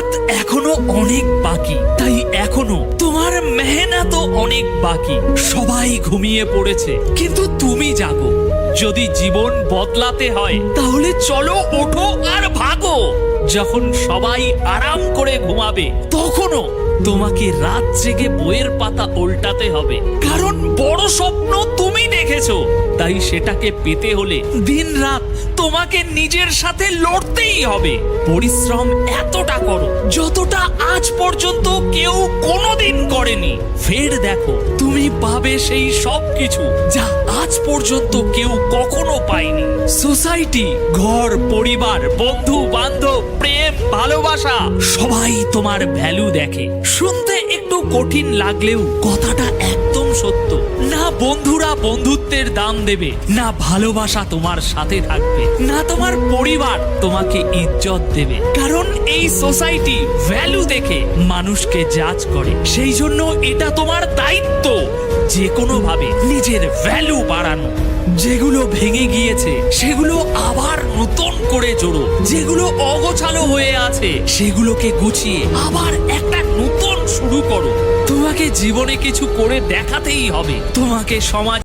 রাত এখনো অনেক বাকি, তাই এখনো তোমার মেহনতও অনেক বাকি। সবাই ঘুমিয়ে পড়েছে, কিন্তু তুমি জাগো। যদি জীবন বদলাতে হয় তাহলে চলো, ওঠো আর ভাগো। যখন সবাই আরাম করে ঘুমাবে তখনও তোমাকে রাত জেগে বইয়ের পাতা উল্টাতে হবে, কারণ বড় স্বপ্ন তুমি দেখেছো। তাই সেটাকে পেতে হলে দিন রাত তোমাকে নিজের সাথে লড়তেই হবে। পরিশ্রম এতটা করো যতটা আজ পর্যন্ত কেউ কোনোদিন করেনি। ফের দেখো, তুমি পাবে সেই সব কিছু যা আজ পর্যন্ত কেউ কখনো পায়নি। সোসাইটি, ঘর, পরিবার, বন্ধু বান্ধব, প্রেম, ভালোবাসা, সবাই তোমার ভ্যালু দেখে। শুনতে একটু কঠিন লাগলেও কথাটা একদম সত্য। না বন্ধুরা বন্ধুত্বের দাম দেবে, না ভালোবাসা তোমার সাথে থাকবে, না তোমার পরিবার তোমাকে ইজ্জত দেবে। কারণ এই সোসাইটি ভ্যালু দেখে মানুষকে জাজ করে। সেই জন্য এটা তোমার দায়িত্ব যে কোনো ভাবে নিজের ভ্যালু বাড়ানো। যেগুলো ভেঙে গিয়েছে সেগুলো আবার নতুন করে জোড়ো। যেগুলো অগোছালো হয়ে আছে সেগুলোকে গুছিয়ে আবার একটা নতুন শুরু করো। তোমাকে জীবনে কিছু করে দেখাতেই হবে। তোমাকে সমাজ